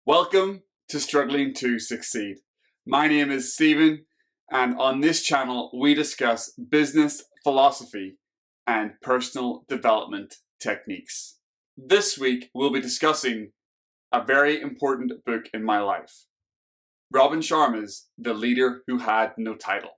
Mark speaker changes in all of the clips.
Speaker 1: Welcome to Struggling to Succeed. My name is Stephen, and on this channel we discuss business philosophy and personal development techniques. This week we'll be discussing a very important book in my life, Robin Sharma's The Leader Who Had No Title.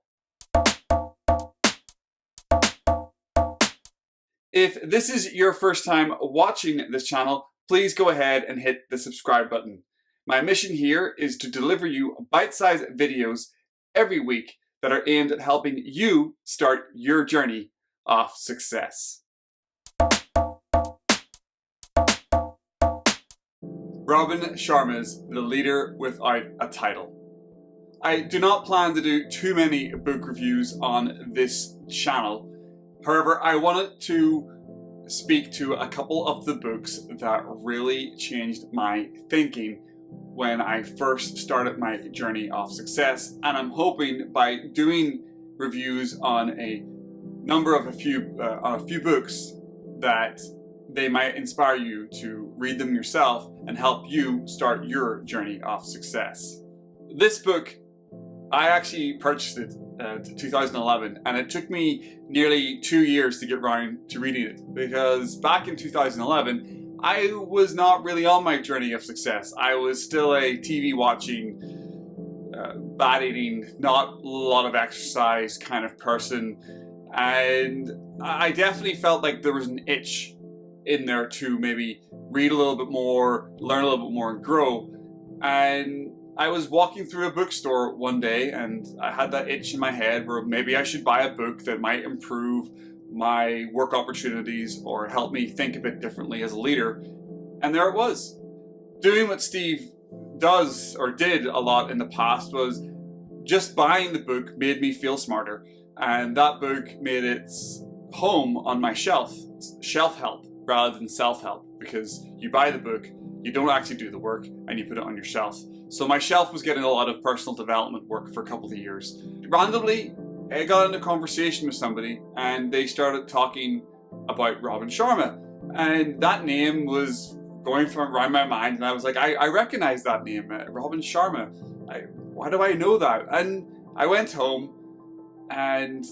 Speaker 1: If this is your first time watching this channel, please go ahead and hit the subscribe button. My mission here is to deliver you bite-sized videos every week that are aimed at helping you start your journey of success. Robin Sharma's The Leader Without a Title. I do not plan to do too many book reviews on this channel. However, I wanted to speak to a couple of the books that really changed my thinking when I first started my journey of success, and I'm hoping by doing reviews on a few books that they might inspire you to read them yourself and help you start your journey of success. This book, I actually purchased it in 2011, and it took me nearly 2 years to get around to reading it, because back in 2011 I was not really on my journey of success. I was still a TV watching, bad eating, not a lot of exercise kind of person, and I definitely felt like there was an itch in there to maybe read a little bit more, learn a little bit more, and grow. And I was walking through a bookstore one day and I had that itch in my head where maybe I should buy a book that might improve my work opportunities or help me think a bit differently as a leader. And there it was. Doing what Steve does or did a lot in the past was just buying the book made me feel smarter. And that book made its home on my shelf. Shelf help rather than self-help, because you buy the book, you don't actually do the work, and you put it on your shelf. So my shelf was getting a lot of personal development work for a couple of years. Randomly, I got into a conversation with somebody and they started talking about Robin Sharma. And that name was going around my mind, and I was like, I recognize that name, Robin Sharma. Why do I know that? And I went home and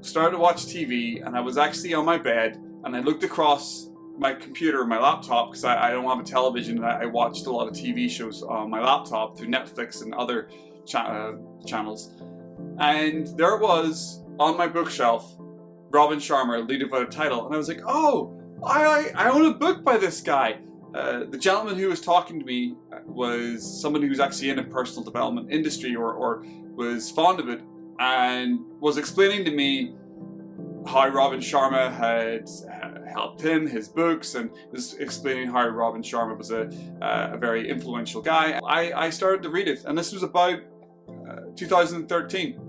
Speaker 1: started to watch TV, and I was actually on my bed and I looked across my computer, my laptop, because I don't have a television. I watched a lot of TV shows on my laptop through Netflix and other channels. And there it was on my bookshelf, Robin Sharma, Leader Without a Title. And I was like, oh, I own a book by this guy. The gentleman who was talking to me was someone who was actually in a personal development industry or was fond of it, and was explaining to me how Robin Sharma had helped him, his books, and was explaining how Robin Sharma was a very influential guy. I started to read it, and this was about 2013,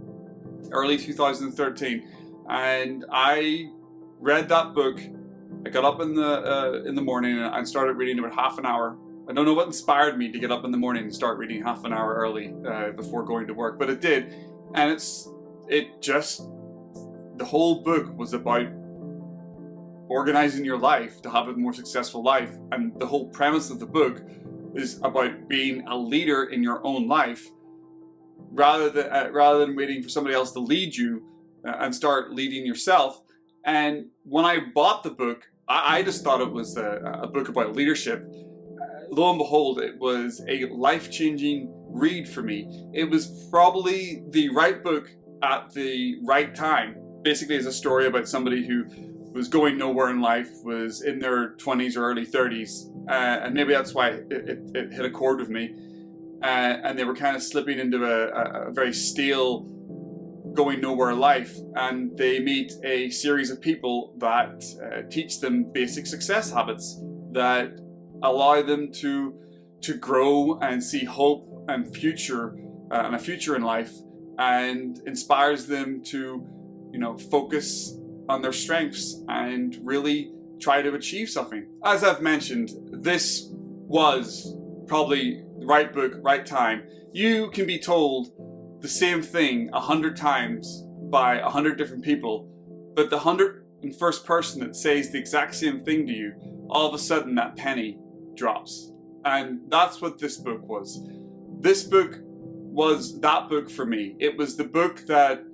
Speaker 1: early 2013, and I read that book. I got up in the morning and I started reading about half an hour. I don't know what inspired me to get up in the morning and start reading half an hour early before going to work, but it did, and the whole book was about organizing your life to have a more successful life. And the whole premise of the book is about being a leader in your own life rather than waiting for somebody else to lead you, and start leading yourself. And when I bought the book, I just thought it was a book about leadership. Lo and behold, it was a life-changing read for me. It was probably the right book at the right time. Basically, it's a story about somebody who was going nowhere in life, was in their 20s or early 30s, and maybe that's why it hit a chord with me. And they were kind of slipping into a very stale, going nowhere life, and they meet a series of people that teach them basic success habits that allow them to grow and see hope and a future in life, and inspires them to focus on their strengths and really try to achieve something. As I've mentioned, this was probably the right book, right time. You can be told the same thing 100 times by 100 different people, but the 101st person that says the exact same thing to you, all of a sudden that penny drops. And that's what this book was. This book was that book for me. It was the book that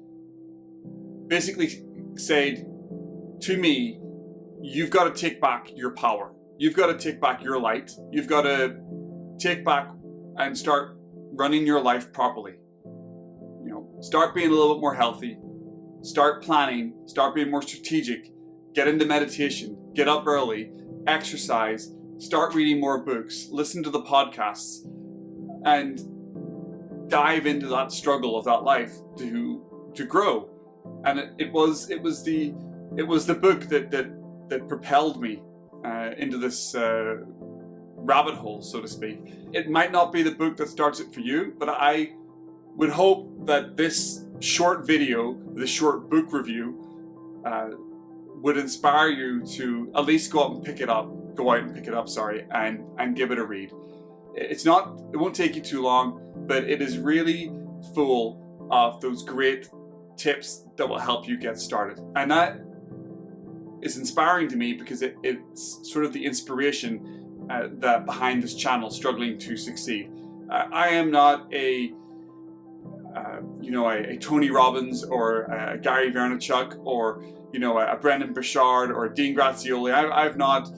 Speaker 1: basically said to me, you've got to take back your power. You've got to take back your light. You've got to take back and start running your life properly. Start being a little bit more healthy. Start planning. Start being more strategic. Get into meditation. Get up early. Exercise. Start reading more books. Listen to the podcasts. And dive into that struggle of that life to grow. And it was the book that propelled me into this rabbit hole, so to speak. It might not be the book that starts it for you, but I would hope that this short video, this short book review, would inspire you to at least go out and pick it up, and give it a read. It won't take you too long, but it is really full of those great tips that will help you get started. And that is inspiring to me because it's sort of the inspiration that behind this channel, Struggling to Succeed. I am not a Tony Robbins or a Gary Vaynerchuk or a Brendan Burchard or a Dean Graziosi. I've not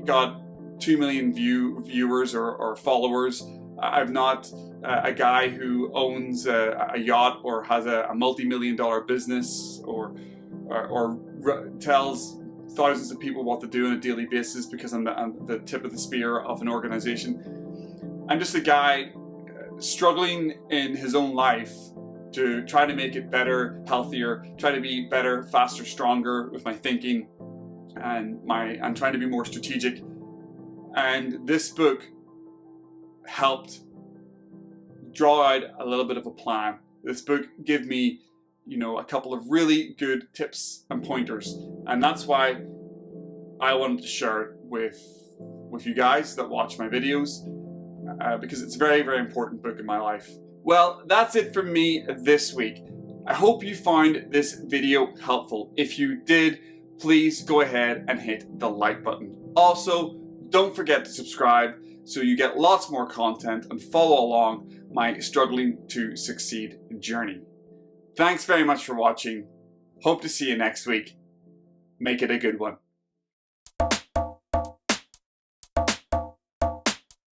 Speaker 1: got 2 million viewers or followers. I'm not a guy who owns a yacht or has a multi-million-dollar business or tells thousands of people what to do on a daily basis because I'm the tip of the spear of an organization. I'm just a guy struggling in his own life to try to make it better, healthier, try to be better, faster, stronger with my thinking, and I'm trying to be more strategic. And this book helped draw out a little bit of a plan. This book gave me, a couple of really good tips and pointers, and that's why I wanted to share it with you guys that watch my videos, because it's a very, very important book in my life. Well, that's it from me this week. I hope you found this video helpful. If you did, please go ahead and hit the like button. Also, don't forget to subscribe so you get lots more content and follow along my Struggling to Succeed journey. Thanks very much for watching. Hope to see you next week. Make it a good one.